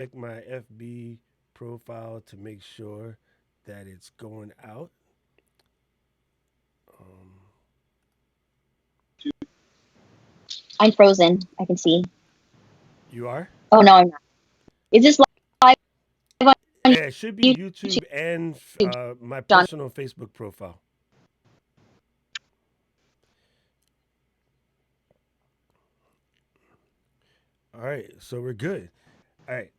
check my FB profile to make sure that it's going out. Um, I'm frozen. I can see. you are? Oh no, I'm not. Is this live on Yeah, it should be YouTube, YouTube and my John? personal Facebook profile. All right, so we're good. All right,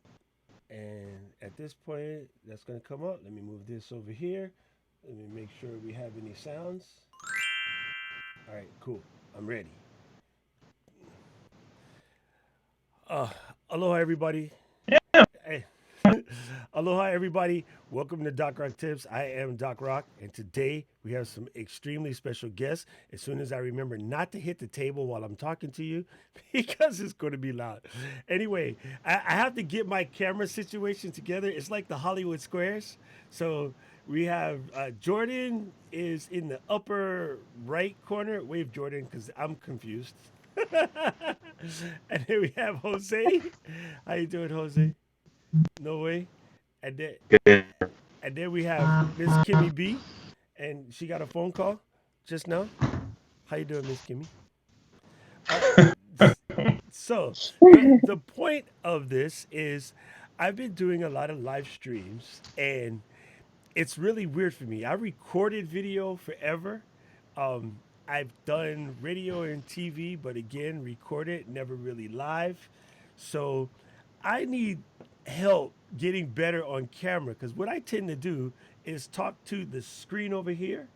and at this point, that's going to come up. Let me move this over here. Let me make sure we have any sounds. All right, cool. I'm ready. Uh, aloha, everybody. Yeah. Hey. Aloha, everybody. Welcome to Doc Rock Tips. I am Doc Rock, and today we have some extremely special guests. As soon as I remember not to hit the table while I'm talking to you, because it's going to be loud. Anyway, I have to get my camera situation together. It's like the Hollywood Squares. So we have Jordan is in the upper right corner. Wave, Jordan, because I'm confused. And then we have Jose. How you doing, Jose? No way. And then Good. and then we have Miss Kimmy B, and she got a phone call just now. How you doing, Miss Kimmy? Uh, so the point of this is, I've been doing a lot of live streams, and it's really weird for me. I recorded video forever. I've done radio and TV, but again, recorded, never really live. So I need help getting better on camera because what I tend to do is talk to the screen over here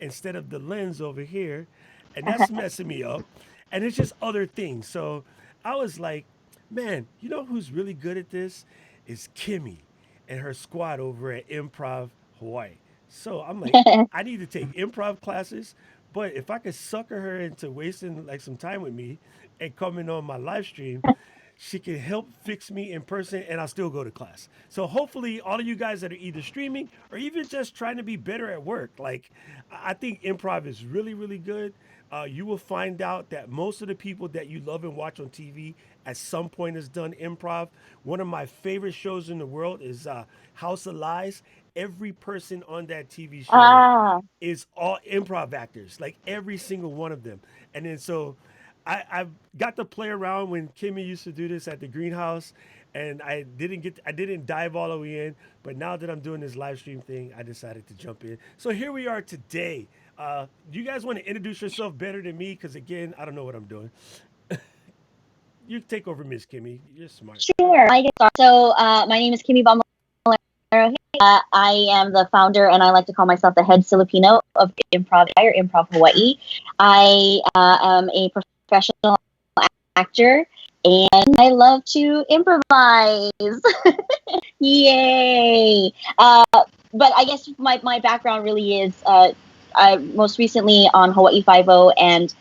instead of the lens over here, and that's messing me up. And it's just other things. So I was like, man, you know who's really good at this? Is Kimmy and her squad over at Improv Hawaii. So I'm like, I need to take improv classes, but if I could sucker her into wasting like some time with me and coming on my live stream, she can help fix me in person and I'll still go to class. So hopefully all of you guys that are either streaming or even just trying to be better at work, like I think improv is really, really good. You will find out that most of the people that you love and watch on TV at some point has done improv. One of my favorite shows in the world is House of Lies. Every person on that TV show Ah, is all improv actors, like every single one of them. And then so I've got to play around when Kimmy used to do this at the greenhouse, and I didn't dive all the way in, but now that I'm doing this live stream thing, I decided to jump in. So here we are today. Do you guys want to introduce yourself better than me? Because again, I don't know what I'm doing. You take over, Miss Kimmy. You're smart. sure. I get started. So, my name is Kimmy Bomballero. I am the founder, and I like to call myself the head Filipino of Improv or Improv Hawaii. I am a professional actor, and I love to improvise. Yay! But I guess my background really is I most recently on Hawaii Five O and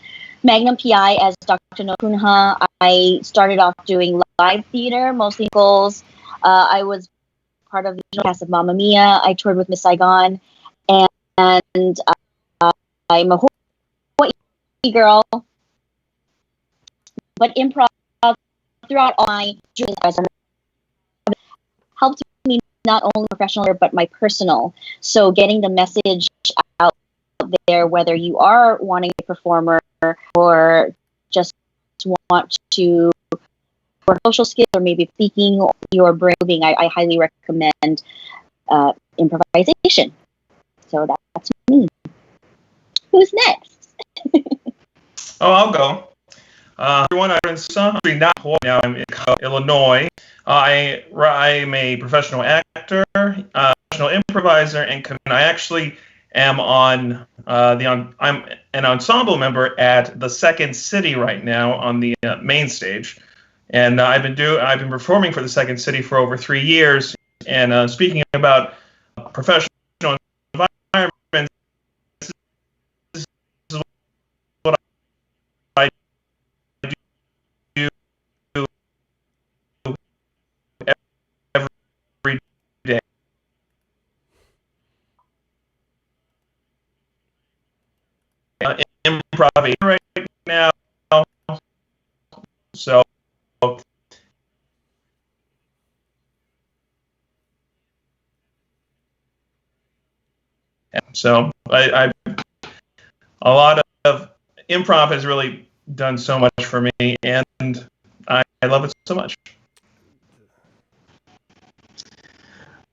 Magnum PI as Dr. No Kunha. I started off doing live theater, mostly musicals. I was part of the original cast of Mamma Mia. I toured with Miss Saigon, and I'm a Hawaii girl. But improv throughout all my journeys helped me not only professional but my personal. So getting the message out there, whether you are wanting a performer or just want to for social skills or maybe speaking or brain moving, I highly recommend improvisation. So that's me. Who's next? Oh, I'll go. Everyone, I'm in some not Hawaii now. I'm in Illinois. I'm a professional actor, professional improviser, and I actually am on I'm an ensemble member at the Second City right now on the main stage, and I've been performing for the Second City for over 3 years. And speaking about professional environments, this is what I do every day. Improv right now. So So a lot of improv has really done so much for me, and I love it so much.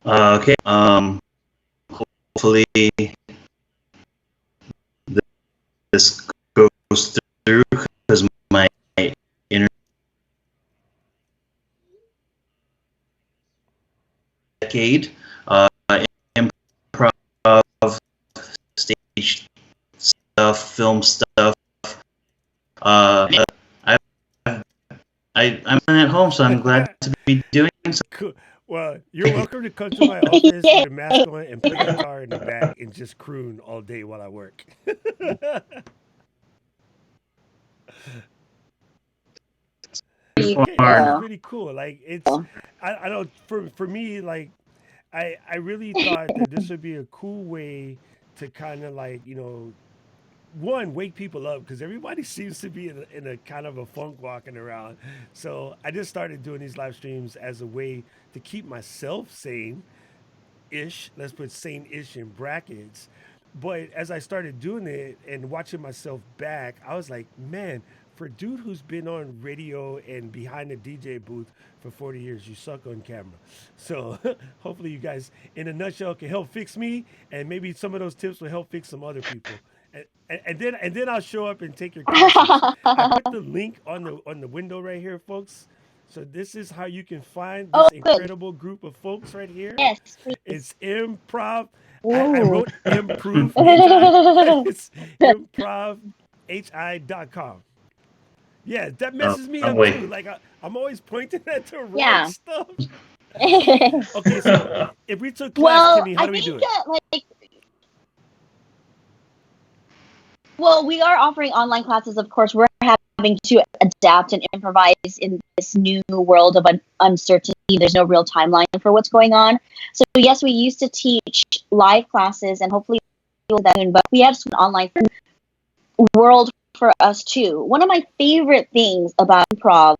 Okay. Hopefully this goes through because my internet decade, improv, stage stuff, film stuff. I'm at home, so I'm glad to be doing so. Cool. Well, you're welcome to come to my office with a mask on and put a guitar in the back and just croon all day while I work. It's pretty cool. Like I know for me, like I really thought that this would be a cool way to kind of like one, wake people up because everybody seems to be in a kind of a funk walking around. So I just started doing these live streams as a way to keep myself sane ish. Let's put sane ish in brackets. But as I started doing it and watching myself back, I was like, man, for a dude who's been on radio and behind the DJ booth for 40 years, you suck on camera. So hopefully you guys, in a nutshell, can help fix me, and maybe some of those tips will help fix some other people. And then I'll show up and take your classes. I put the link on the window right here, folks. So this is how you can find this incredible group of folks right here. Yes, please. It's improv. I wrote improve. It's improvhi.com. Yeah, that messes me up too. Like I'm always pointing at the wrong stuff. Okay, so if we took class, Kimmy, how do we do it? Well, we are offering online classes. Of course, we're having to adapt and improvise in this new world of uncertainty. There's no real timeline for what's going on. So yes, we used to teach live classes, and hopefully we'll do that soon. But we have some online world for us too. One of my favorite things about improv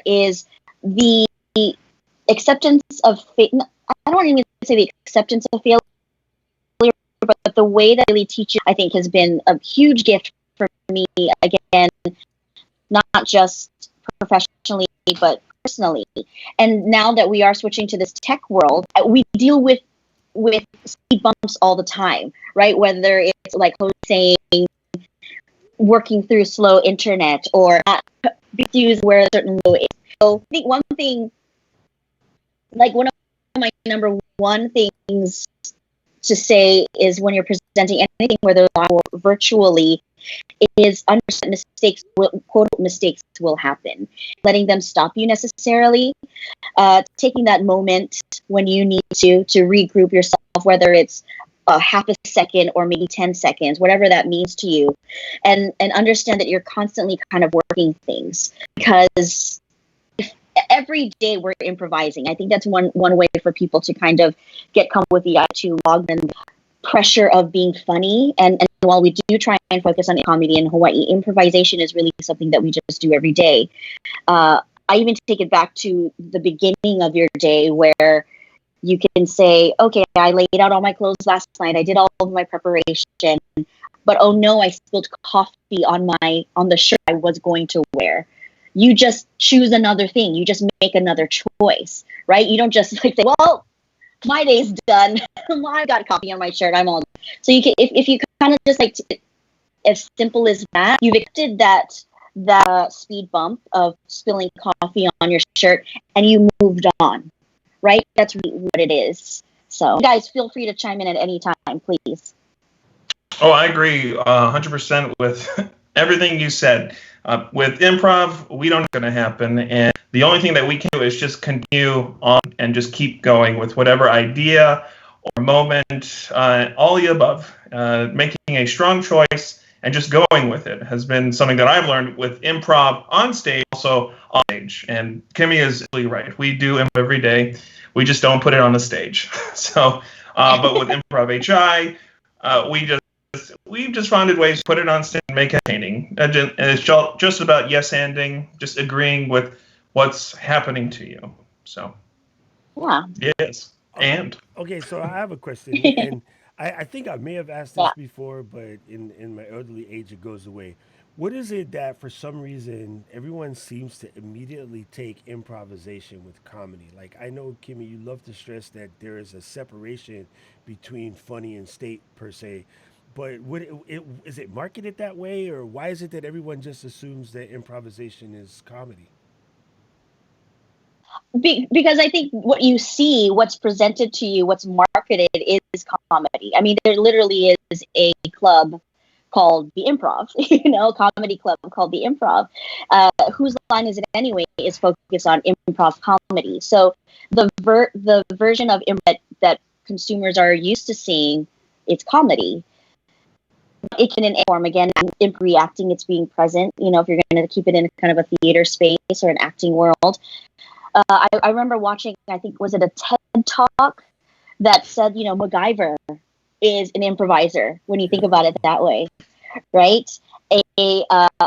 is the acceptance of failure. I don't even say the acceptance of failure, but the way that really teaches, I think, has been a huge gift for me. Again, not just professionally, but personally. And now that we are switching to this tech world, we deal with speed bumps all the time, right? Whether it's like saying, working through slow internet or not issues where a certain low is. So I think one thing, like one of my number one things to say is when you're presenting anything, whether live or virtually, is understand mistakes will happen. Letting them stop you necessarily. Taking that moment when you need to regroup yourself, whether it's a half a second or maybe 10 seconds, whatever that means to you, and understand that you're constantly kind of working things, because every day we're improvising. I think that's one way for people to kind of get comfortable with the attitude log and pressure of being funny. And while we do try and focus on comedy in Hawaii, improvisation is really something that we just do every day. I even take it back to the beginning of your day where you can say, okay, I laid out all my clothes last night. I did all of my preparation, but oh no, I spilled coffee on the shirt I was going to wear. You just choose another thing. You just make another choice, right? You don't just like say, well, my day's done. I got coffee on my shirt. I'm all done. So you can, if you kind of just like, as simple as that, you've accepted that speed bump of spilling coffee on your shirt, and you moved on, right? That's really what it is. So guys, feel free to chime in at any time, please. Oh, I agree 100% with everything you said. With improv, we don't know what's going to happen, and the only thing that we can do is just continue on and just keep going with whatever idea or moment, all the above. Making a strong choice and just going with it has been something that I've learned with improv on stage, also on stage. And Kimmy is really right. We do improv every day. We just don't put it on the stage. So, but with Improv HI, we've just found ways to put it on stage and make it entertaining. And it's just about yes-anding, just agreeing with what's happening to you. So, yeah. Yes. And okay, so I have a question, and I think I may have asked Yeah. this before, but in my elderly age, it goes away. What is it that for some reason everyone seems to immediately take improvisation with comedy? Like I know, Kimmy, you love to stress that there is a separation between funny and state per se, but is it marketed that way, or why is it that everyone just assumes that improvisation is comedy? Because I think what you see, what's presented to you, what's marketed is comedy. I mean, there literally is a club called the Improv, a comedy club called the Improv. Whose line is it anyway? Is focused on improv comedy. So the version of improv that consumers are used to seeing, it's comedy. It can in any form, again, in reacting, it's being present. If you're going to keep it in kind of a theater space or an acting world. I remember watching, I think, was it a TED talk that said, MacGyver is an improviser when you think about it that way, right? A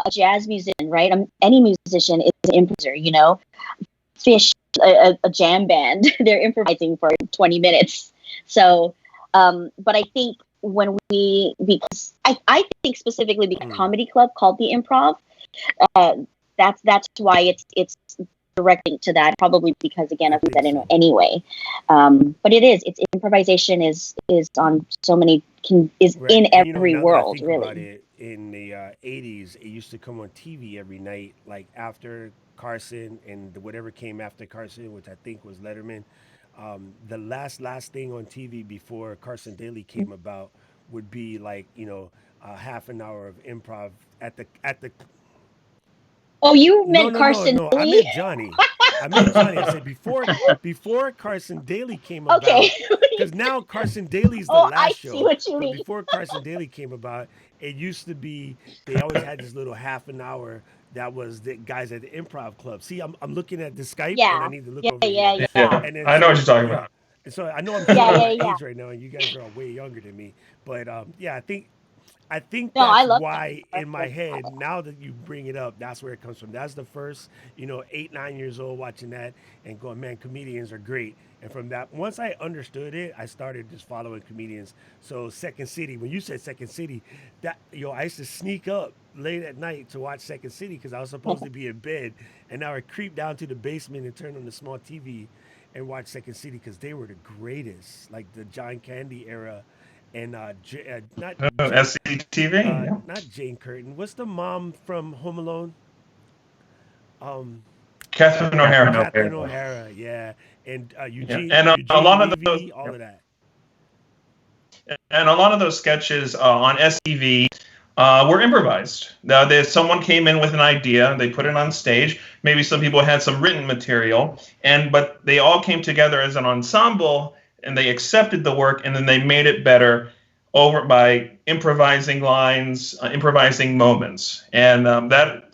jazz musician, right? Any musician is an improviser, Fish, a jam band, they're improvising for 20 minutes. So, but I think because I think specifically because comedy club called the Improv, that's why it's directing to that, probably because again of that in anyway. But it's improvisation is on so many Right. in And every now that I world, think about really. it, in the 80s, it used to come on TV every night, like after Carson and whatever came after Carson, which I think was Letterman. The last thing on TV before Carson Daly came about would be like, a half an hour of improv at the Oh, you no, meant no, no, Carson no. I Daly? meant Johnny. I meant Johnny. I said before Carson Daly came Okay. about, because now Carson Daly's the Oh, last I see show. what you But mean. before Carson Daly came about, it used to be they always had this little half an hour that was the guys at the improv club. See, I'm looking at the Skype and I Yeah, need to look yeah, over yeah, here. yeah, Yeah, And then I know what so you're talking yeah. about. And so I know I'm yeah, showing yeah, my yeah. age right now, and you guys are all way younger than me. But yeah, I think No, I that's love why in my Carson. head, now that you bring it up, that's where it comes from. That's the first, 8, 9 years old watching that and going, man, comedians are great. And from that, once I understood it, I started just following comedians. So Second City, when you said Second City, I used to sneak up late at night to watch Second City because I was supposed to be in bed, and I would creep down to the basement and turn on the small TV and watch Second City because they were the greatest, like the John Candy era, and SCTV. Yeah. not Jane Curtin. What's the mom from Home Alone? Um, Catherine O'Hara. Catherine O'Hara, yeah, and Yeah, Eugene and a Eugene lot of those, Levy, all of that. and a lot of those sketches on STV were improvised. Now, someone came in with an idea, they put it on stage. Maybe some people had some written material, but they all came together as an ensemble, and they accepted the work, and then they made it better over by improvising lines, improvising moments, and that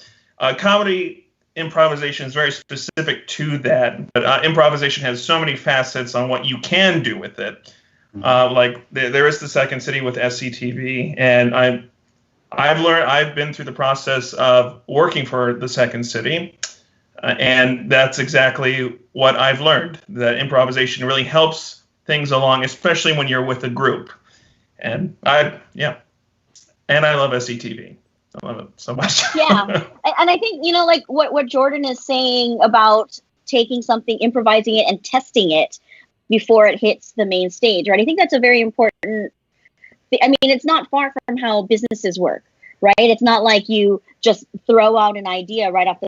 comedy improvisation is very specific to that. But improvisation has so many facets on what you can do with it. Like there is the Second City with SCTV, and I've been through the process of working for the Second City, and that's exactly what I've learned. That improvisation really helps things along, especially when you're with a group. And I love SCTV. I love it so much. Yeah, and I think like what Jordan is saying about taking something, improvising it, and testing it before it hits the main stage, right? I think that's a very important. I mean, it's not far from how businesses work, right? It's not like you just throw out an idea right after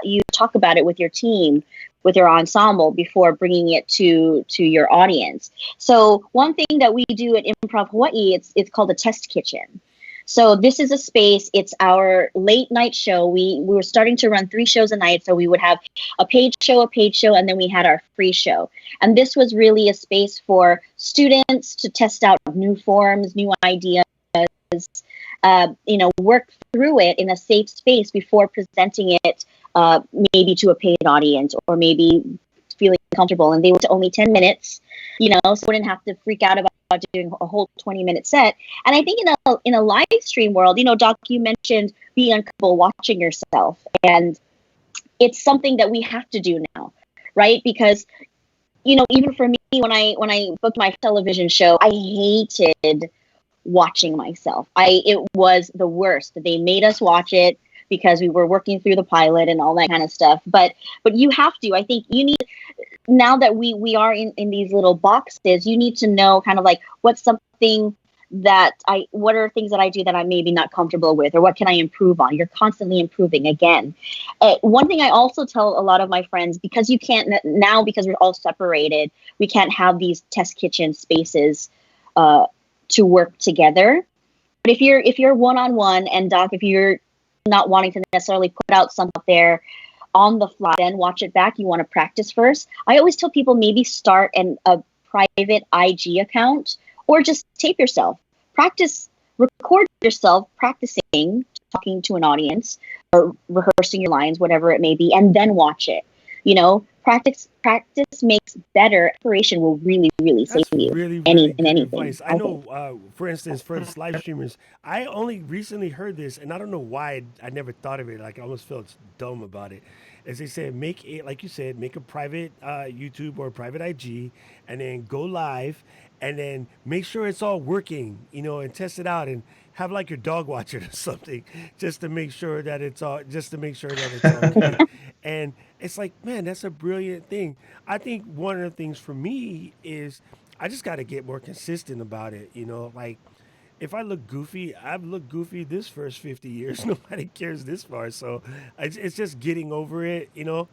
you talk about it with your team, with your ensemble before bringing it to your audience. So one thing that we do at Improv Hawaii, it's called a test kitchen. So this is a space. It's our late night show. We were starting to run 3 shows a night. So we would have a paid show, and then we had our free show. And this was really a space for students to test out new forms, new ideas, work through it in a safe space before presenting it maybe to a paid audience or maybe feeling comfortable. And they were only 10 minutes, so wouldn't have to freak out about doing a whole 20-minute set. And I think in a live stream world, Doc, you mentioned being uncomfortable watching yourself, and it's something that we have to do now, right? Because even for me, when I booked my television show, I hated watching myself. It was the worst. They made us watch it because we were working through the pilot and all that kind of stuff. But you have to. I think you need, now that we are in these little boxes, you need to know kind of like what are things that I do that I'm maybe not comfortable with, or what can I improve on? You're constantly improving again. One thing I also tell a lot of my friends, because you can't now, because we're all separated, we can't have these test kitchen spaces to work together. But if you're one-on-one, and Doc, if you're not wanting to necessarily put out something there on the fly, then watch it back, you want to practice first. I always tell people maybe start a private IG account, or just tape yourself. Record yourself practicing, talking to an audience, or rehearsing your lines, whatever it may be, and then watch it. Practice makes better. Preparation will really, really save you really, in really good anything. advice. I know, for instance, for us live streamers, I only recently heard this, and I don't know why I never thought of it. Like, I almost felt dumb about it. As they said, like you said, make a private YouTube or a private IG, and then go live, and then make sure it's all working, and test it out, and have like your dog watch it or something, just to make sure that it's all good. And it's like, man, that's a brilliant thing. I think one of the things for me is I just got to get more consistent about it. Like, if I look goofy, I've looked goofy this first 50 years. Nobody cares this far. So it's just getting over it.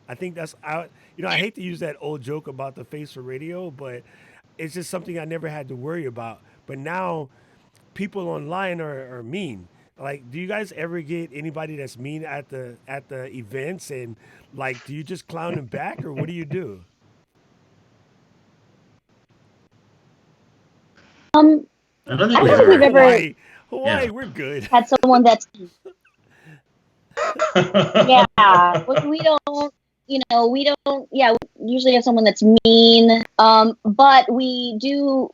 I think that's out. I hate to use that old joke about the face for radio, but it's just something I never had to worry about. But now people online are mean. Like, do you guys ever get anybody that's mean at the events, and like, do you just clown them back, or what do you do? I don't I think don't we've think we've ever. ever Hawaii, Yeah. we're good. had someone that's yeah. We don't. We don't. Yeah, we usually have someone that's mean. But we do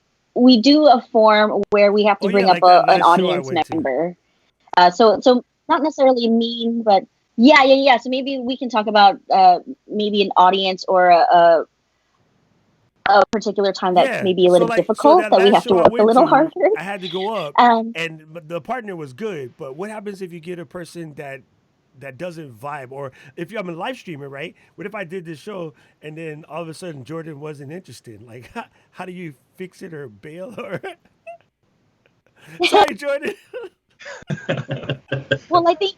a form where we have to Oh yeah, bring up like that an last show I audience went to. member. So not necessarily mean, but yeah. So maybe we can talk about maybe an audience, or a particular time that's Yeah. maybe a So little like, so difficult, that that we last have to show I work a went little to, harder. I had to go up, Um, and the partner was good. But what happens if you get a person that doesn't vibe, or if I'm a live streamer, right? What if I did this show and then all of a sudden Jordan wasn't interested? Like, how do you fix it or bail? Or sorry, Jordan. well, I think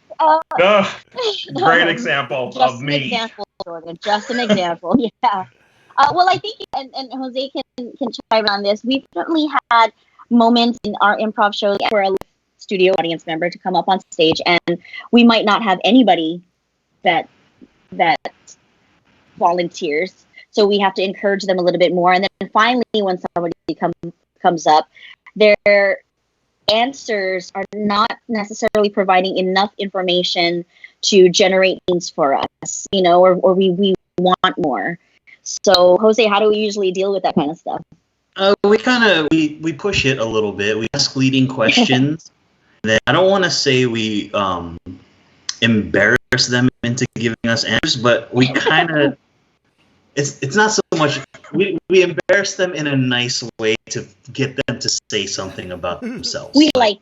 Great example just of an me. example, Jordan. Just an example. Yeah. Well, I think, and Jose can chime in on this. We've certainly had moments in our improv shows for a studio audience member to come up on stage, and we might not have anybody that volunteers, so we have to encourage them a little bit more. And then finally, when somebody comes up, their answers are not necessarily providing enough information to generate things for us, or we want more. So, Jose, how do we usually deal with that kind of stuff? We kind of we push it a little bit. We ask leading questions. Then I don't want to say we embarrass them into giving us answers, but we kind of it's not so much we embarrass them in a nice way to get them to say something about themselves. We highlight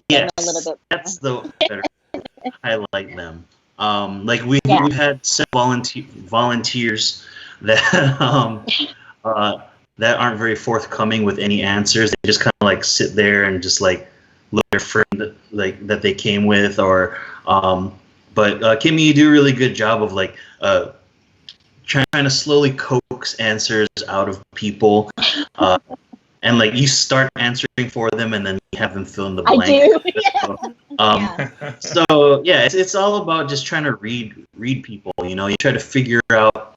them a little bit. That's the better highlight them. Like we've had some volunteers that that aren't very forthcoming with any answers. They just kind of like sit there and just like look at their friend like that they came with, or but Kimmy, you do a really good job of like trying to slowly coax answers out of people, and like you start answering for them, and then you have them fill in the blank. I do. So yeah, it's all about just trying to read people. You try to figure out.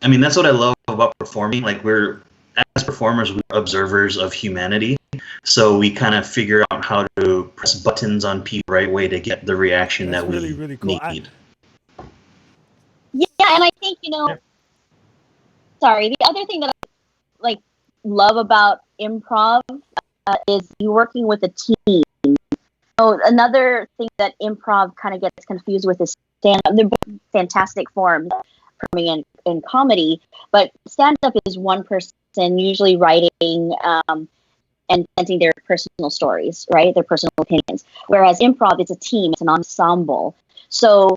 I mean, that's what I love about performing. Like, we're, as performers, we're observers of humanity. So we kind of figure out how to press buttons on people the right way to get the reaction That's that really, we really cool. need. Yeah, and I think, sorry, the other thing that I love about improv is you working with a team. So another thing that improv kind of gets confused with is stand-up. They're both fantastic forms, performing in comedy, but stand up is one person usually writing and presenting their personal stories, right? Their personal opinions. Whereas improv is a team, it's an ensemble. So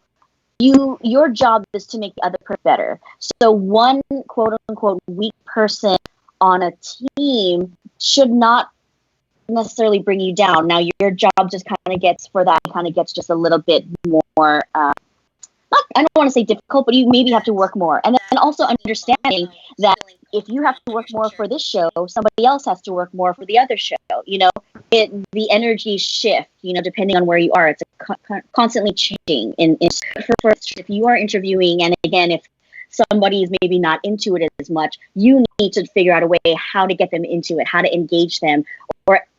your job is to make the other person better. So one quote unquote weak person on a team should not necessarily bring you down. Now your job just kind of gets just a little bit more not, I don't want to say difficult, but you maybe have to work more. And then also understanding that if you have to work more for this show, somebody else has to work more for the other show. The energy shift, depending on where you are. It's constantly changing. For if you are interviewing, and again, if somebody is maybe not into it as much, you need to figure out a way how to get them into it, how to engage them,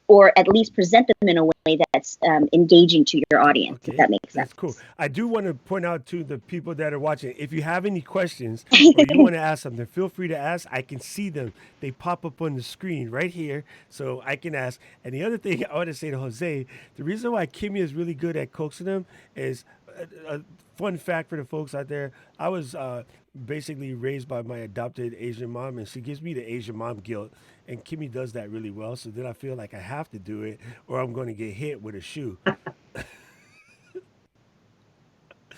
or at least present them in a way that's engaging to your audience, if that makes sense. That's cool. I do want to point out to the people that are watching, if you have any questions or you want to ask something, feel free to ask. I can see them. They pop up on the screen right here, so I can ask. And the other thing I want to say to Jose, the reason why Kimmy is really good at coaxing them is a fun fact for the folks out there. I was basically raised by my adopted Asian mom, and she gives me the Asian mom guilt. And Kimmy does that really well. So then I feel like I have to do it, or I'm going to get hit with a shoe. Why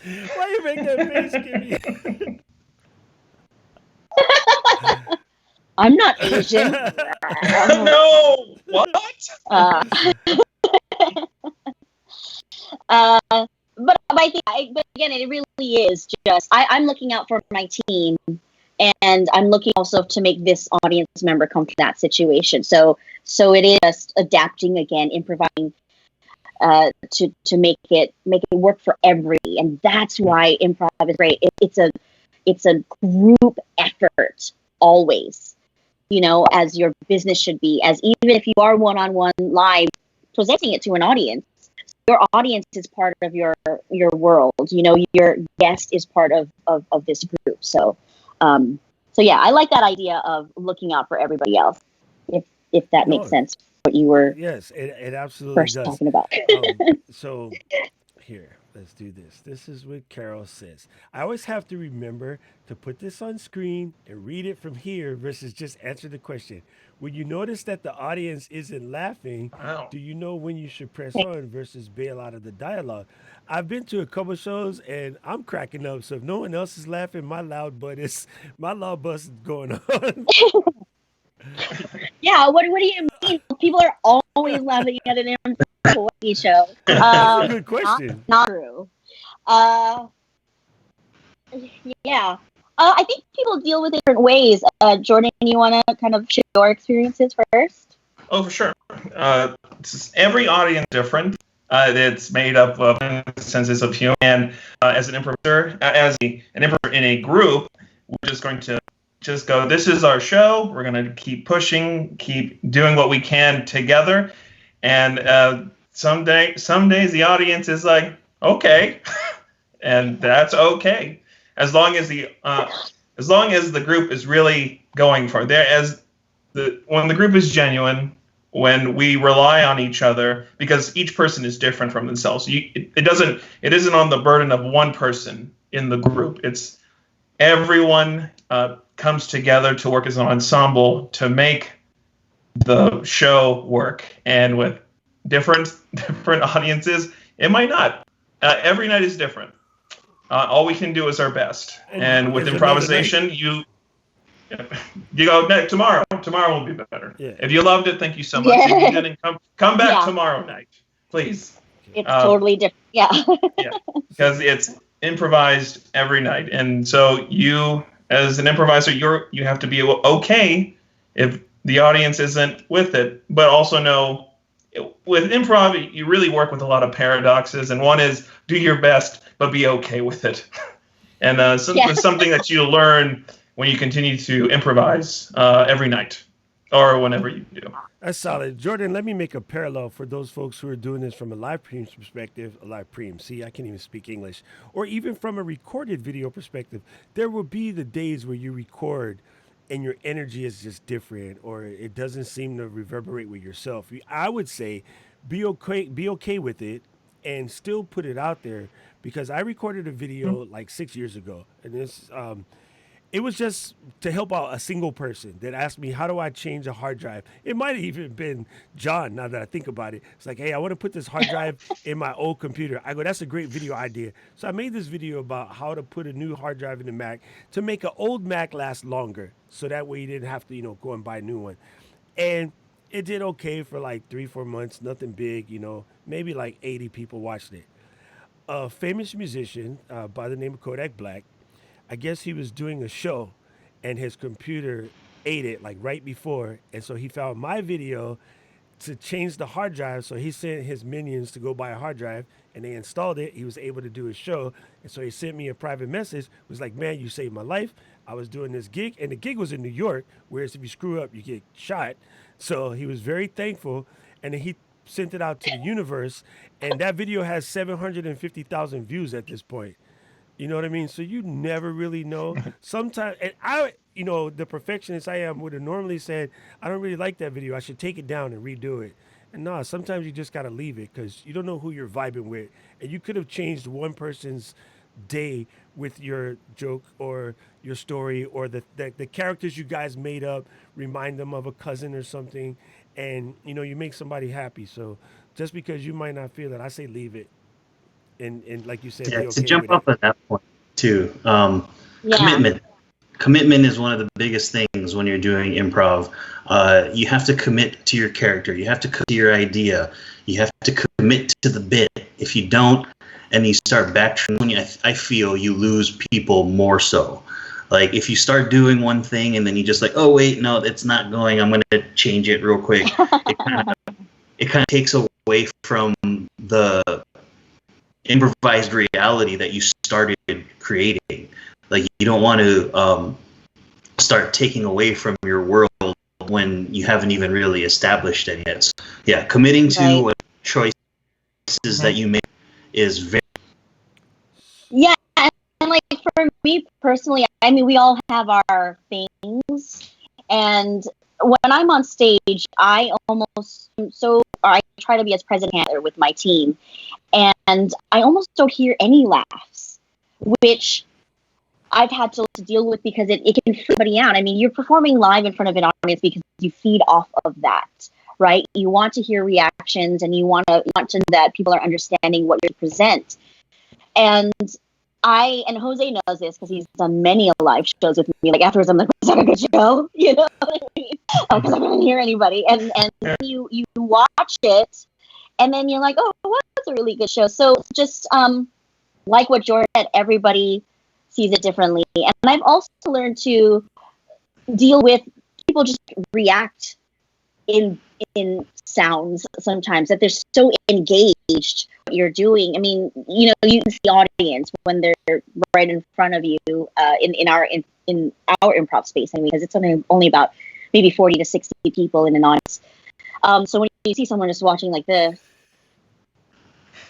you make that face, Kimmy? I'm not Asian. No, what? uh, uh, but but again, it really is just I'm looking out for my team, and I'm looking also to make this audience member come to that situation. So it is just adapting again, improvising to make it work for everybody, and that's why improv is great. It's a group effort always, as your business should be. As even if you are one-on-one live presenting it to an audience, your audience is part of your world. Your guest is part of this group. So yeah, I like that idea of looking out for everybody else. If that makes sense, what you were it absolutely first does. talking about. So here, let's do this. This is what Carol says. I always have to remember to put this on screen and read it from here versus just answer the question. When you notice that the audience isn't laughing, Wow. do you know when you should press on versus bail out of the dialogue? I've been to a couple shows and I'm cracking up. So if no one else is laughing, my loud bus is going on. Yeah, what do you mean? People are always laughing at an Hawaii show. That's a good question. Not true. Yeah. I think people deal with it different ways. Jordan, you want to kind of share your experiences first? Oh, for sure. Every audience is different. It's made up of senses of humor. And as an improviser, an improviser in a group, we're just going to just go, this is our show. We're going to keep pushing, keep doing what we can together. And some days the audience is like, okay, and that's okay. As long as the group is really going for it. When the group is genuine, when we rely on each other, because each person is different from themselves. It isn't on the burden of one person in the group. It's everyone comes together to work as an ensemble to make the show work. And with different audiences, it might not. Every night is different. All we can do is our best. And with improvisation, you go tomorrow. Tomorrow will be better. Yeah. If you loved it, thank you so much. Yeah. If you didn't, come back tomorrow night, please. It's totally different. Yeah. Yeah, because it's improvised every night, and so you, as an improviser, you have to be okay if the audience isn't with it, but also know with improv you really work with a lot of paradoxes, and one is do your best but be okay with it, and it's something that you learn when you continue to improvise every night or whenever you do. That's solid. Jordan, let me make a parallel for those folks who are doing this from a live stream perspective, see, I can't even speak English, or even from a recorded video perspective. There will be the days where you record and your energy is just different or it doesn't seem to reverberate with yourself. I would say be okay with it and still put it out there, because I recorded a video like 6 years ago, and it was just to help out a single person that asked me, how do I change a hard drive? It might have even been John, now that I think about it. It's like, hey, I want to put this hard drive in my old computer. I go, that's a great video idea. So I made this video about how to put a new hard drive in the Mac to make an old Mac last longer. So that way you didn't have to, go and buy a new one. And it did okay for like 3-4 months, nothing big, maybe like 80 people watched it. A famous musician by the name of Kodak Black, I guess he was doing a show and his computer ate it like right before. And so he found my video to change the hard drive. So he sent his minions to go buy a hard drive and they installed it. He was able to do his show. And so he sent me a private message, was like, man, you saved my life. I was doing this gig and the gig was in New York, whereas if you screw up, you get shot. So he was very thankful. And then he sent it out to the universe. And that video has 750,000 views at this point. You know what I mean? So you never really know. Sometimes, and the perfectionist I am would have normally said, I don't really like that video. I should take it down and redo it. And no, sometimes you just got to leave it because you don't know who you're vibing with. And you could have changed one person's day with your joke or your story or the characters you guys made up, remind them of a cousin or something. And, you make somebody happy. So just because you might not feel it, I say leave it. And like you said, Yeah, be to okay jump with up it. at that point too. Yeah. Commitment is one of the biggest things when you're doing improv. You have to commit to your character. You have to commit to your idea. You have to commit to the bit. If you don't, and you start backtracking, I feel you lose people more so. Like if you start doing one thing and then you just like, oh wait, no, it's not going. I'm gonna change it real quick. It kind of takes away from the improvised reality that you started creating. Like you don't want to start taking away from your world when you haven't even really established it yet. So, yeah, committing to what choices that you make is very. Yeah, and like for me personally, I mean, we all have our things, and when I'm on stage, I try to be as present handler with my team, and I almost don't hear any laughs, which I've had to deal with because it can freak everybody out. I mean, you're performing live in front of an audience because you feed off of that, right? You want to hear reactions and you want to know that people are understanding what you present. And Jose knows this because he's done many live shows with me. Like afterwards, I'm like, was that a good show? You know what I mean? Because I couldn't hear anybody. And you watch it, and then you're like, oh, well, that's a really good show. So just like what Jordan said, everybody sees it differently. And I've also learned to deal with people just react in sounds sometimes, that they're so engaged what you're doing. I mean, you see the audience when they're right in front of you in our improv space. I mean, because it's only about maybe 40 to 60 people in an audience. So when you see someone just watching like this,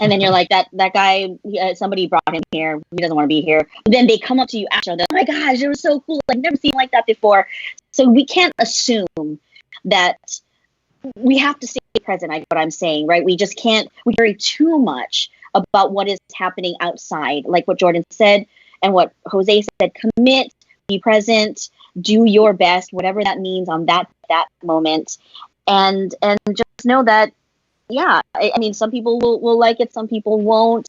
and then you're like, that guy, somebody brought him here. He doesn't want to be here. Then they come up to you after, oh my gosh, it was so cool. I've never seen like that before. So we can't assume that we have to stay present, what I'm saying, right? We just can't worry too much about what is happening outside, like what Jordan said and what Jose said. Commit, be present, do your best, whatever that means on that moment. And just know that, yeah, I mean, some people will like it, some people won't.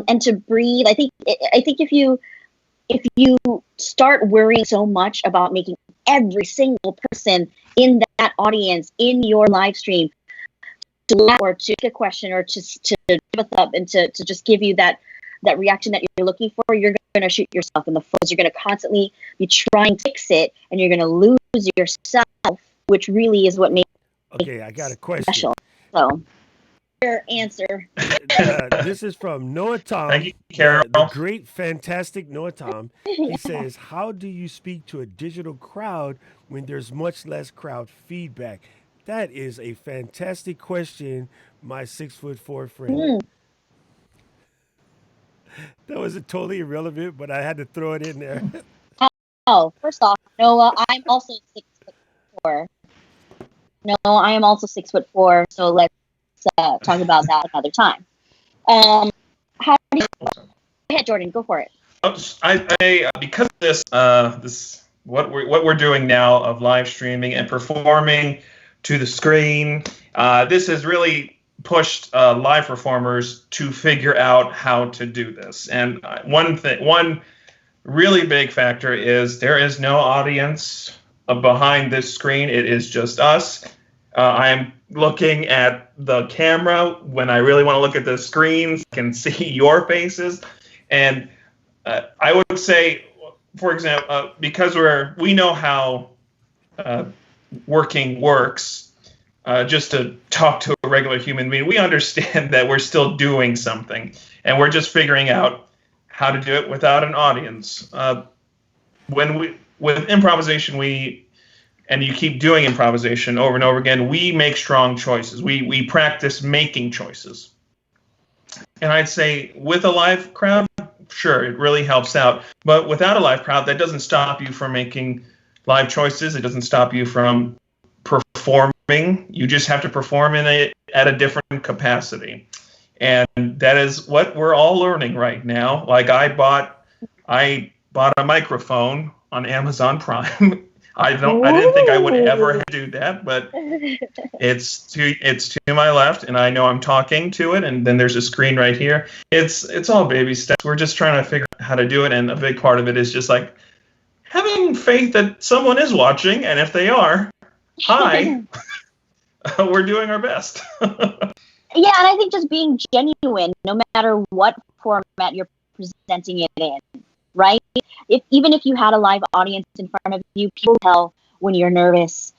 And to breathe, I think if you start worrying so much about making every single person in that audience, in your live stream, to laugh or to ask a question or to give a thumb up and to just give you that reaction that you're looking for, you're going to shoot yourself in the foot. You're going to constantly be trying to fix it, and you're going to lose yourself, which really is what makes Okay, I got a question. Special. So, your answer. This is from Noah Tom. Thank you, Carol. The great, fantastic Noah Tom. He says, how do you speak to a digital crowd when there's much less crowd feedback? That is a fantastic question, my 6'4" friend. That was totally irrelevant, but I had to throw it in there. Oh, first off, Noah, I'm also 6'4". No, I am also 6'4". So let's talk about that another time. How do you? Go ahead, Jordan. Go for it. because of this what we're doing now of live streaming and performing to the screen, this has really pushed live performers to figure out how to do this. And one really big factor is there is no audience behind this screen. It is just us. I'm looking at the camera when I really want to look at the screens. I can see your faces, and I would say, for example, because we know how working works. Just to talk to a regular human being, we understand that we're still doing something, and we're just figuring out how to do it without an audience. With improvisation, and you keep doing improvisation over and over again, we make strong choices. We practice making choices. And I'd say with a live crowd, sure, it really helps out. But without a live crowd, that doesn't stop you from making live choices. It doesn't stop you from performing. You just have to perform at a different capacity. And that is what we're all learning right now. Like I bought a microphone on Amazon Prime. I didn't think I would ever do that, but it's to my left, and I know I'm talking to it, and then there's a screen right here. It's all baby steps. We're just trying to figure out how to do it, and a big part of it is just like having faith that someone is watching, and if they are, hi, we're doing our best. Yeah, and I think just being genuine, no matter what format you're presenting it in, right? Even if you had a live audience in front of you, people tell when you're nervous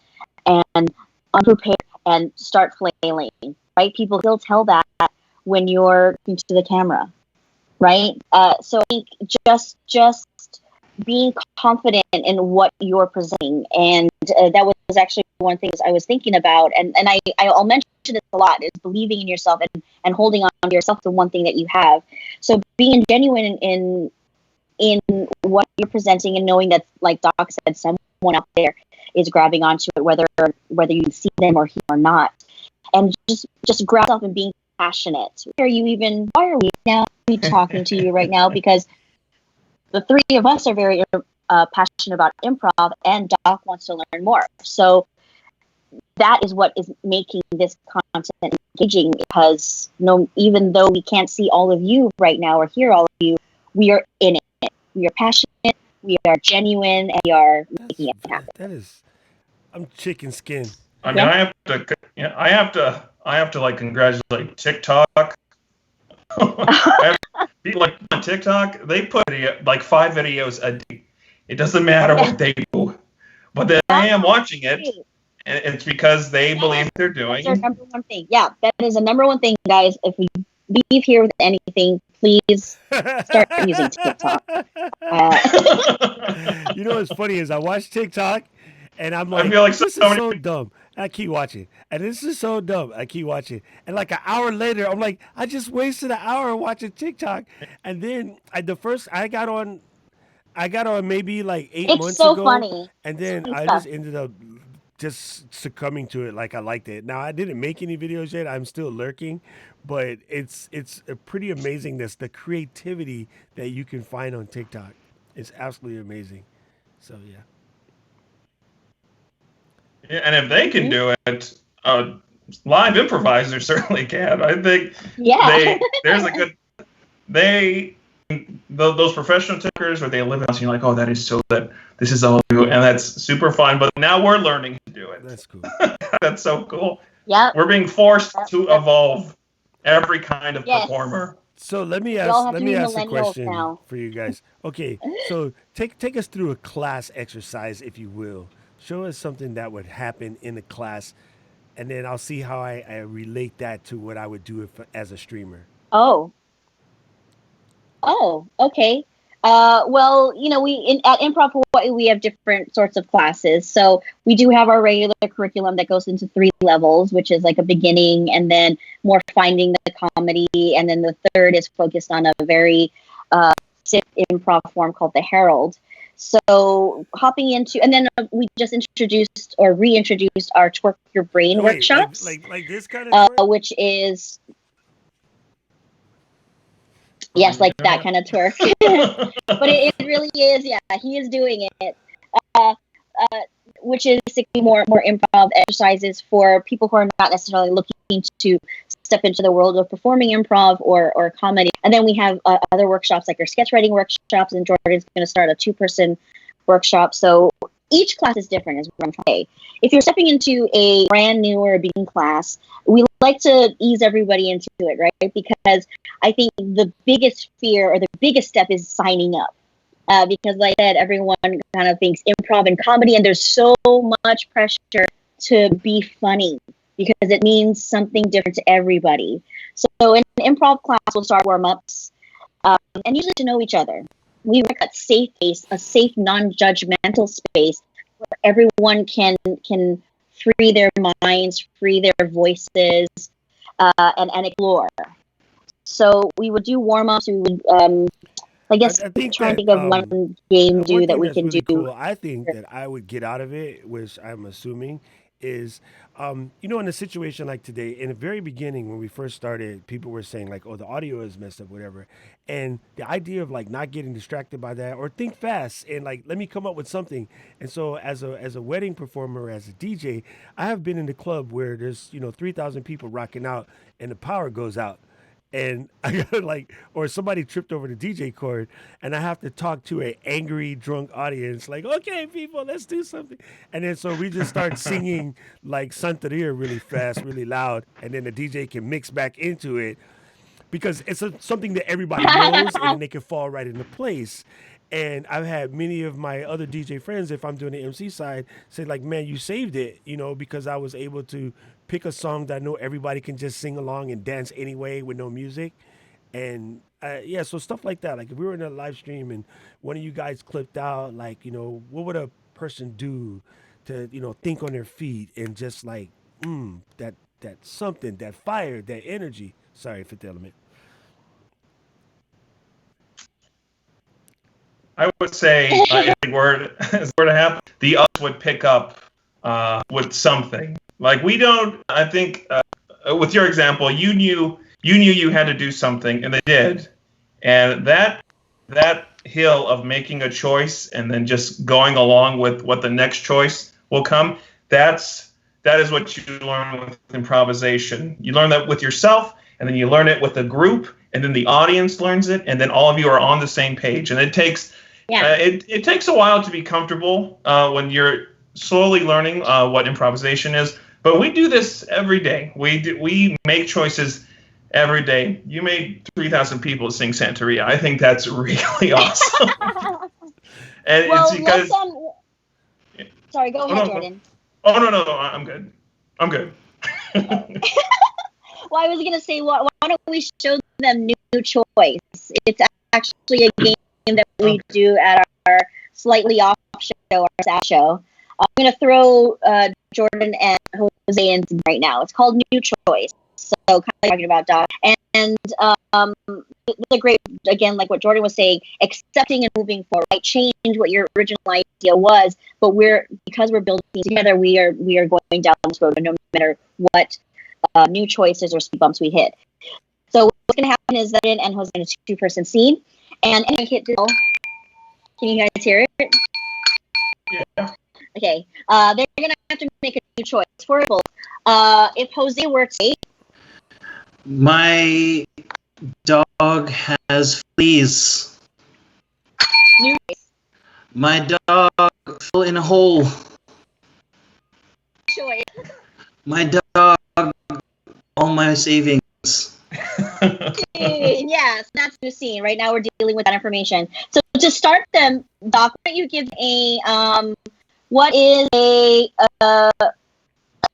and unprepared and start flailing, right? People still tell that when you're into the camera, right? So I think just being confident in what you're presenting, and that was actually one thing I was thinking about, and I'll mention this a lot, is believing in yourself and holding on to yourself, the one thing that you have. So being genuine in what you're presenting, and knowing that, like Doc said, someone out there is grabbing onto it, whether you see them or hear or not, and just grab yourself and being passionate. Why are we now talking to you right now? Because the three of us are very passionate about improv, and Doc wants to learn more. So that is what is making this content engaging, because even though we can't see all of you right now or hear all of you, we are in it. We are passionate, we are genuine, and we are making it happen. I'm chicken skin. I mean, I have to like congratulate TikTok. People like on TikTok, they put like 5 videos a day. It doesn't matter what they do, but then I am watching it, and it's because they believe they're doing. That's our number one thing. Yeah, that is the number one thing, guys. If we leave here with anything, please start using TikTok. You know what's funny is I watch TikTok, and I'm like, I feel like this is so dumb. I keep watching, and this is so dumb. I keep watching, and like an hour later, I'm like, I just wasted an hour watching TikTok, and then I got on maybe like 8 months so ago, funny. and then I just ended up just succumbing to it. Like I liked it. Now I didn't make any videos yet. I'm still lurking, but it's pretty amazing. The creativity that you can find on TikTok. It's absolutely amazing. So yeah. Yeah, and if they can do it, live improvisers certainly can. I think those professional tickers where they live in house, and you're like, oh, that is so good. This is all you, and that's super fun. But now we're learning to do it. That's cool. That's so cool. Yeah. We're being forced to evolve every kind of performer. So let me ask a question for you guys. Okay, so take us through a class exercise, if you will. Show us something that would happen in the class, and then I'll see how I relate that to what I would do as a streamer. Oh, okay. Well, at Improv Hawaii, we have different sorts of classes. So we do have our regular curriculum that goes into 3 levels, which is like a beginning, and then more finding the comedy, and then the third is focused on a very sick improv form called the Herald. So hopping into, and then we just introduced or reintroduced our Twerk Your Brain workshops, like this kind of which is Yes, like that kind of twerk. But it really is, yeah, he is doing it. Uh, which is basically more improv exercises for people who are not necessarily looking to step into the world of performing improv or comedy. And then we have other workshops like our sketch writing workshops, and Jordan's going to start a 2-person workshop. So each class is different, is what I'm trying to say. If you're stepping into a brand new or a beginning class, we like to ease everybody into it, right? Because I think the biggest fear or the biggest step is signing up. Because like I said, everyone kind of thinks improv and comedy, and there's so much pressure to be funny because it means something different to everybody. So in an improv class, we'll start warm-ups and usually to know each other. We work at safe space, a safe, non-judgmental space where everyone can free their minds, free their voices, and explore. So we would do warm-ups. We would, I guess, I think try and that think of one game one that thing we that's can really do. cool, I think that I would get out of it, which I'm assuming, is, in a situation like today, in the very beginning when we first started, people were saying like, "Oh, the audio is messed up, whatever," and the idea of like not getting distracted by that or think fast and like let me come up with something. And so as a wedding performer, as a DJ, I have been in the club where there's 3,000 people rocking out and the power goes out and I gotta like, or somebody tripped over the DJ cord, and I have to talk to an angry drunk audience, like, okay, people, let's do something. And then so we just start singing like Santeria really fast, really loud, and then the DJ can mix back into it because it's something that everybody knows, and then they can fall right into place. And I've had many of my other DJ friends, if I'm doing the MC side, say like, "Man, you saved it," because I was able to pick a song that I know everybody can just sing along and dance anyway with no music. And yeah, so stuff like that. Like if we were in a live stream and one of you guys clipped out, like what would a person do to think on their feet and just like that something, that fire, that energy. Sorry, Fifth Element. I would say if it were to happen, the us would pick up with something. Like we don't. I think with your example, you knew you had to do something, and they did, and that hill of making a choice and then just going along with what the next choice will come. That is what you learn with improvisation. You learn that with yourself, and then you learn it with a group, and then the audience learns it, and then all of you are on the same page. And it takes it takes a while to be comfortable when you're slowly learning what improvisation is. But we do this every day. We make choices every day. You made 3,000 people sing Santeria. I think that's really awesome. And well, it's because. Sorry, go ahead, Jordan. Oh no, I'm good. Well, I was gonna say, why don't we show them New Choice? It's actually a game that we do at our slightly off show, our sad show. I'm gonna throw Jordan and Jose in right now. It's called New Choice. So kind of talking about Doc and the great, again, like what Jordan was saying, accepting and moving forward. Right? Change what your original idea was, but because we're building together, we are going down this road, no matter what new choices or speed bumps we hit. So what's going to happen is that and Jose in a 2-person scene, and hit. Can you guys hear it? Yeah. Okay. They're going to have to make a new choice. For example, if Jose were to say, my dog has fleas. New choice. My dog fell in a hole. Choice. My dog, all my savings. Yes, that's the scene. Right now we're dealing with that information. So to start them, Doc, why don't you give what is an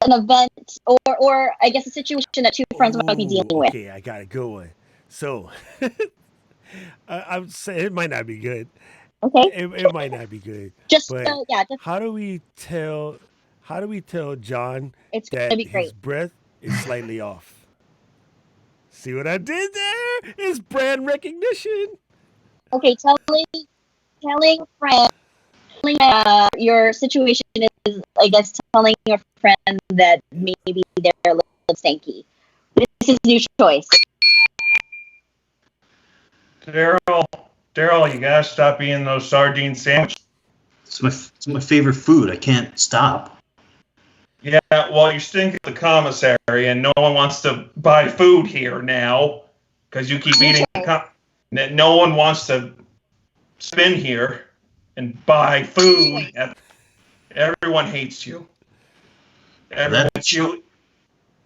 event or I guess a situation that two friends might be dealing with? Okay, I got a good one. So I would say it might not be good. Okay. It might not be good. Just but how do we tell John that his breath is slightly off? See what I did there? It's brand recognition. Okay, telling a friend your situation is, I guess, telling your friend that maybe they're a little stanky. This is New Choice. Daryl, you gotta stop eating those sardine sandwiches. It's my favorite food. I can't stop. Yeah, well, you stink at the commissary, and no one wants to buy food here now because you keep eating. No one wants to spin here and buy food. Everyone hates you. Everyone hates you.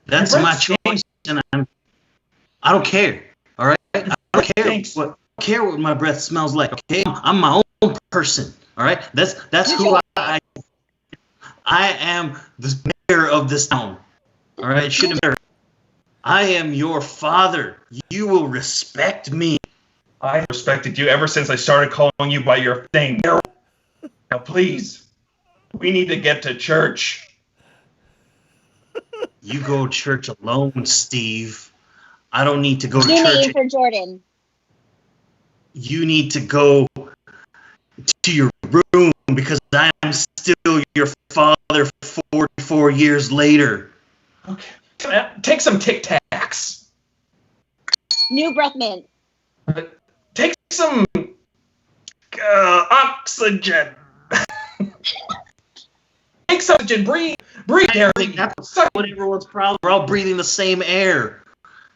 That's my choice, and I don't care. All right, I don't care what my breath smells like. Okay, I'm my own person. All right, that's who I am, the mayor of this town. All right, it shouldn't matter. I am your father. You will respect me. I respected you ever since I started calling you by your name. Now, please, we need to get to church. You go to church alone, Steve. I don't need to go to New church. name for Jordan. You need to go to your room because I am still your father 44 years later. Okay. Take some Tic Tacs. New breath mint. Take some oxygen. Take some oxygen. Breathe, I think that's what everyone's problem. We're all breathing the same air.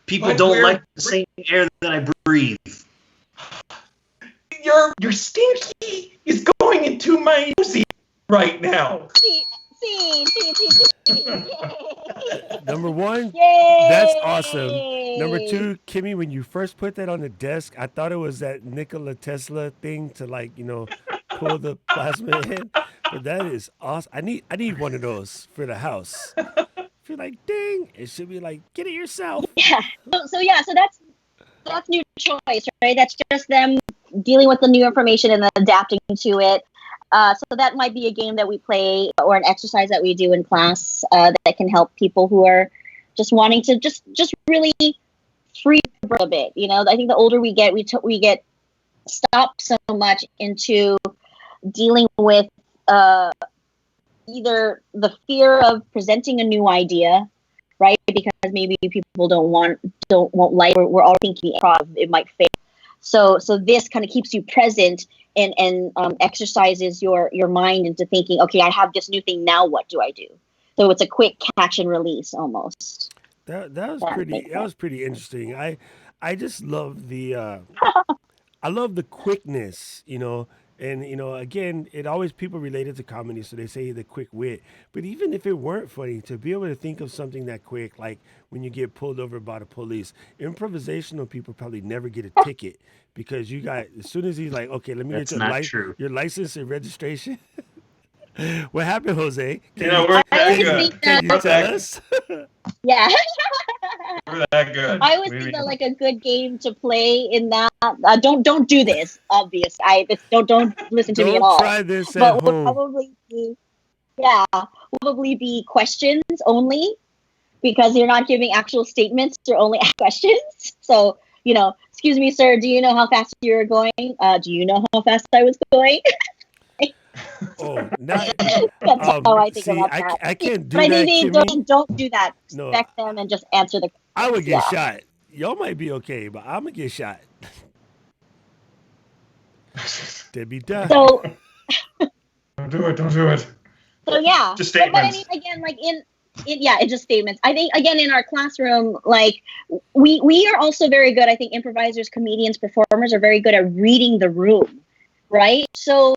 People don't like the same air that I breathe. Your stinky is going into my nose right now. See. Number one, Yay! that's awesome. Number two, Kimmy, when you first put that on the desk, I thought it was that Nikola Tesla thing to pull the plasma in. But that is awesome. I need one of those for the house. If you're like, ding, it should be like, get it yourself. Yeah. So that's new choice, right? That's just them dealing with the new information and then adapting to it. So that might be a game that we play or an exercise that we do in class that can help people who are just wanting to just really free a bit. I think the older we get, we get stopped so much into dealing with either the fear of presenting a new idea, right? Because maybe people won't like. We're all thinking improv, it might fail. So this kind of keeps you present and exercises your mind into thinking, okay, I have this new thing, now what do I do? So it's a quick catch and release almost. That was pretty interesting. I just love the I love the quickness, and again, it always people relate it to comedy, so they say the quick wit. But even if it weren't funny, to be able to think of something that quick, like when you get pulled over by the police, improvisational people probably never get a ticket because you got as soon as he's like, okay, let me That's get your license and registration. What happened, Jose? We're that good. Can you tell us? Yeah. We're that good. I always think that like a good game to play in that. Don't do this. Obvious. Don't listen to me at all. Don't try this but at home. Probably be questions only because you're not giving actual statements. You're only questions. So excuse me, sir. Do you know how fast you were going? Do you know how fast I was going? Oh, that's how I think about that. I can't do but that. I think don't do that. No. Respect them and just answer the questions. I would get shot. Y'all might be okay, but I'm gonna get shot. Debbie done. So don't do it. So yeah. Just statements. But I mean, again, like it's just statements. I think again in our classroom, like we are also very good. I think improvisers, comedians, performers are very good at reading the room, right? So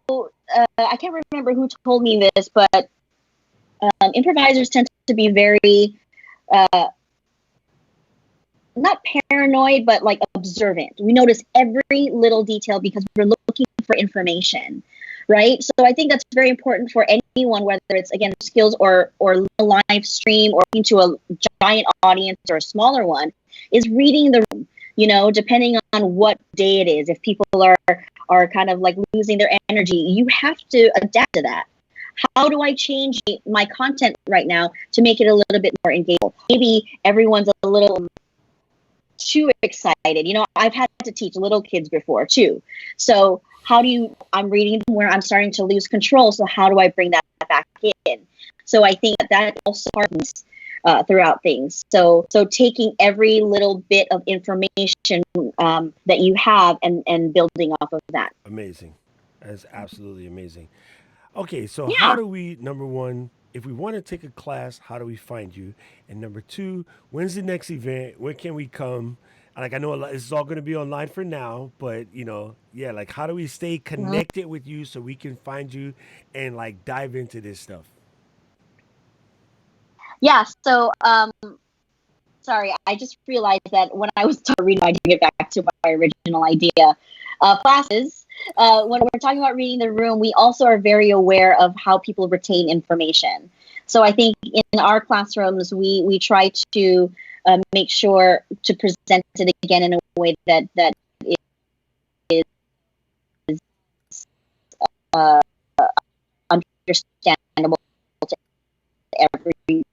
I can't remember who told me this, but improvisers tend to be very not paranoid, but like observant. We notice every little detail because we're looking for information, right? So I think that's very important for anyone, whether it's again skills or live stream or into a giant audience or a smaller one, is reading the room. Depending on what day it is, if people are kind of like losing their energy, you have to adapt to that. How do I change my content right now to make it a little bit more engaging? Maybe everyone's a little too excited. I've had to teach little kids before too. So I'm reading them where I'm starting to lose control. So how do I bring that back in? So I think that also happens throughout things. So taking every little bit of information that you have and building off of that. Amazing. That's absolutely amazing. Okay, so how Yeah. do we, number one, if we want to take a class, how do we find you? And number two, when's the next event? When can we come? Like, I know this is all going to be online for now, but yeah, like, how do we stay connected with you so we can find you and like dive into this stuff? Yeah. So sorry, I just realized that when I was reading, I didn't get back to my original idea. Classes, when we're talking about reading the room, we also are very aware of how people retain information. So I think in our classrooms, we try to make sure to present it again in a way that is uh, understandable to everybody.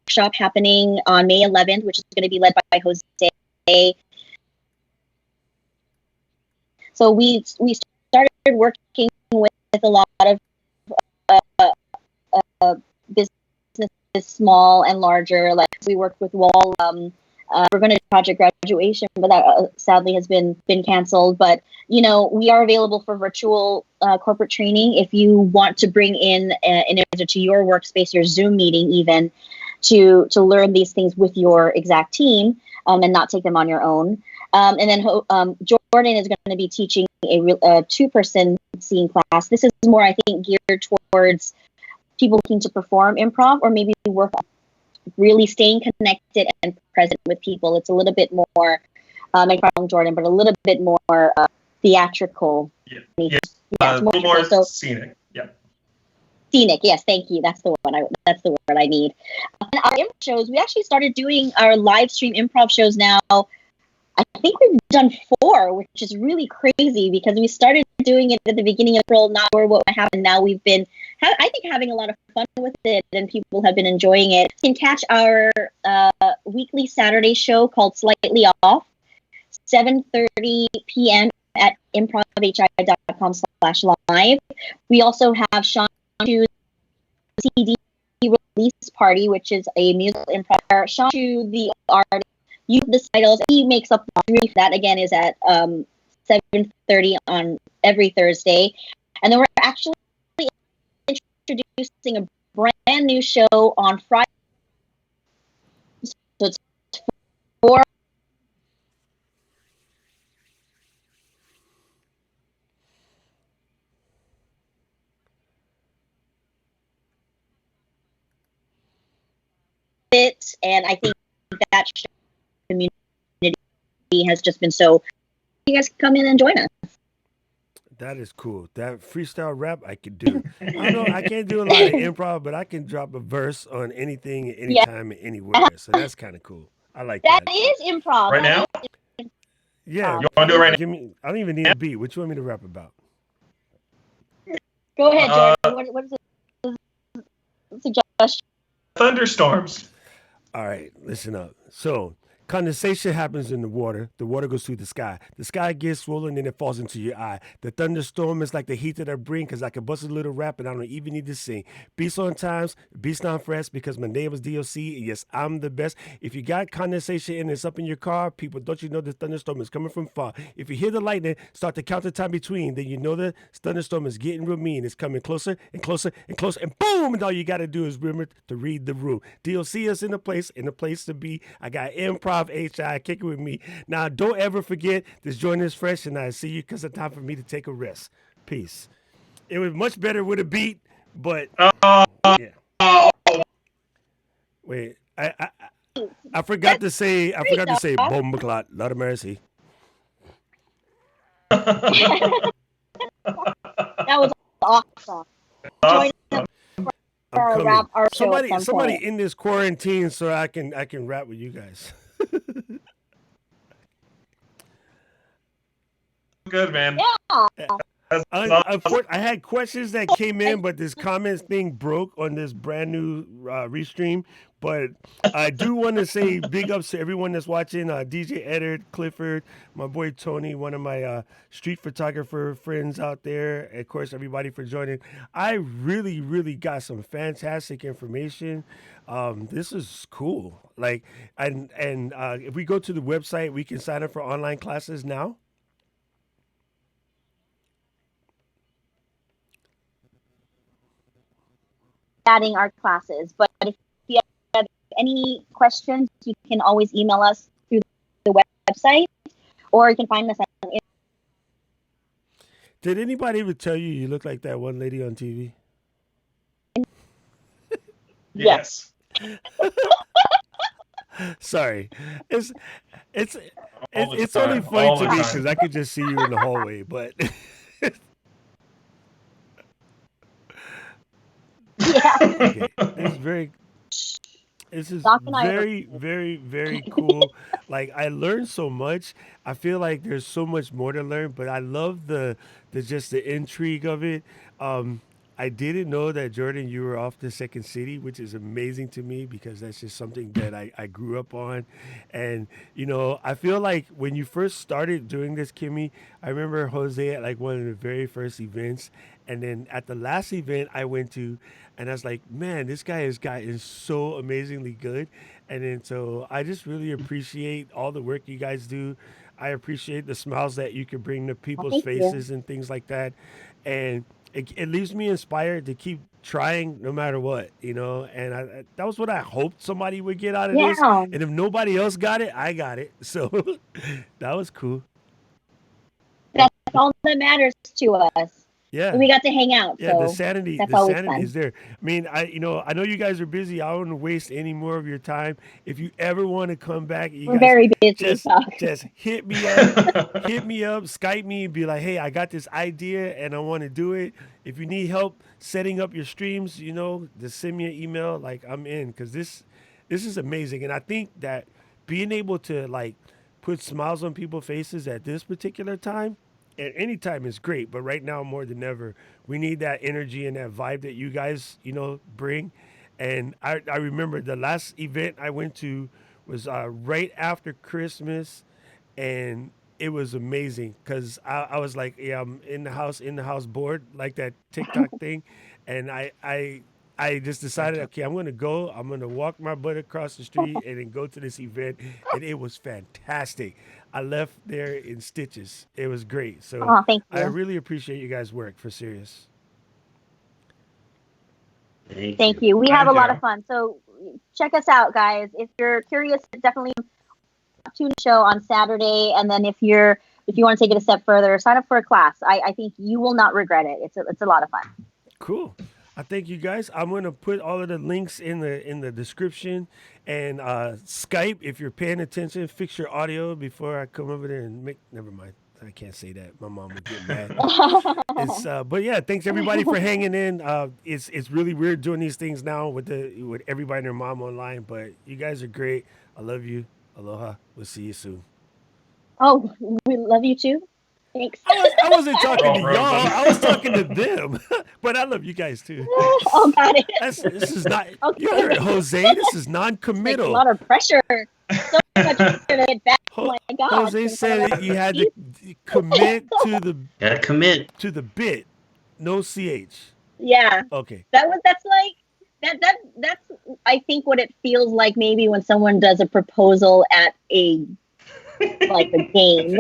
Workshop happening on May 11th, which is going to be led by Jose. So we started working with a lot of businesses, small and larger. Like we worked with Wall. We're going to project graduation, but that sadly has been canceled. But we are available for virtual corporate training if you want to bring in an individual to your workspace, your Zoom meeting, even to learn these things with your exact team and not take them on your own. And then Jordan is going to be teaching a two-person scene class. This is more, I think, geared towards people looking to perform improv or maybe work on really staying connected and present with people. It's a little bit more, from Jordan, but a little bit more theatrical. Yeah. A little more scenic. Yeah. Scenic, yes, thank you. That's the one. That's the word I need. And our improv shows, we actually started doing our live stream improv shows now. I think we've done 4, which is really crazy because we started doing it at the beginning of April, not sure what would happen. Now we've been, I think, having a lot of fun with it, and people have been enjoying it. You can catch our weekly Saturday show called Slightly Off, 7:30 p.m. at improvhi.com/live. We also have Sean Chu's CD release party, which is a musical improv. Sean Chu, the artist, use the titles. He makes up the that again is at 7:30 on every Thursday, and then we're actually introducing a brand new show on Friday. So it's 4 it, and I think that community has just been so. You guys come in and join us. That is cool. That freestyle rap I could do. I don't know. I can't do a lot of improv, but I can drop a verse on anything, anytime, and anywhere. So that's kind of cool. I like that. That is improv. Right now? Yeah. You want to do it right now? Give me. I don't even need a beat. What you want me to rap about? Go ahead, Jordan. What is the suggestion? Thunderstorms. All right, listen up. So, condensation happens in the water. The water goes through the sky. The sky gets swollen and it falls into your eye. The thunderstorm is like the heat that I bring because I can bust a little rap and I don't even need to sing. Beats on times, beats not fresh because my name is DOC and yes, I'm the best. If you got condensation and it's up in your car, people, don't you know the thunderstorm is coming from far? If you hear the lightning, start to count the time between, then you know the thunderstorm is getting real mean. It's coming closer and closer and closer and boom! And all you got to do is remember to read the room. DOC is in the place to be. I got Improv HI kicking with me. Now, don't ever forget this joint is fresh, and I see you because it's time for me to take a rest. Peace. It was much better with a beat, but yeah. Wait, I forgot to say bomba clot, lot of mercy. That was awesome. Join us for our show at some somebody point. in this quarantine so I can rap with you guys. Good, man. Yeah. I had questions that came in, but this comments thing broke on this brand new restream. But I do want to say big ups to everyone that's watching. DJ Eddard, Clifford, my boy Tony, one of my street photographer friends out there. Of course, everybody for joining. I really, really got some fantastic information. This is cool. Like, and if we go to the website, we can sign up for online classes now. Adding our classes. But if you have any questions, you can always email us through the website, or you can find us on. Did anybody ever tell you you look like that one lady on TV? Yes. Sorry, it's only funny to me because I could just see you in the hallway, but. Yeah. Okay. This is very, very, very cool. Like I learned so much. I feel like there's so much more to learn, but I love the intrigue of it. I didn't know that Jordan, you were off the Second City, which is amazing to me because that's just something that I grew up on. And, I feel like when you first started doing this, Kimmy, I remember Jose at like one of the very first events. And then at the last event I went to, and I was like, man, this guy has gotten so amazingly good. And then so I just really appreciate all the work you guys do. I appreciate the smiles that you can bring to people's faces and things like that. And it leaves me inspired to keep trying no matter what, and that was what I hoped somebody would get out of this. And if nobody else got it, I got it. So that was cool. That's all that matters to us. Yeah, we got to hang out. Yeah, so the sanity is there. I mean, I know you guys are busy. I don't want to waste any more of your time. If you ever want to come back, we're very busy. Just hit me up, Skype me, and be like, hey, I got this idea and I want to do it. If you need help setting up your streams, just send me an email. Like I'm in because this is amazing, and I think that being able to like put smiles on people's faces at this particular time. At any time is great, but right now more than ever, we need that energy and that vibe that you guys, bring. And I remember the last event I went to was right after Christmas, and it was amazing because I was like, yeah, I'm in the house bored, like that TikTok thing, and I just decided, okay, I'm going to walk my butt across the street and then go to this event. And it was fantastic. I left there in stitches. It was great. So thank you. I really appreciate you guys' work, for serious. Thank you. We have a lot of fun. So check us out, guys. If you're curious, definitely tune the show on Saturday. And then if you want to take it a step further, sign up for a class. I think you will not regret it. It's a lot of fun. Cool. I thank you guys. I'm going to put all of the links in the description, and Skype, if you're paying attention, fix your audio before I come over there and never mind. I can't say that. My mom would get mad. But yeah, thanks everybody for hanging in. It's really weird doing these things now with everybody and their mom online, but you guys are great. I love you. Aloha. We'll see you soon. Oh, we love you too. Thanks. I wasn't talking to y'all. I was talking to them. But I love you guys too. Oh, got it. This is not. Okay. You heard it, Jose. This is non-committal. Like a lot of pressure. So much pressure to hit back. Oh my God. Jose said you had to commit to the. Gotta commit to the bit. No ch. Yeah. Okay. That's like that's I think what it feels like maybe when someone does a proposal at a game.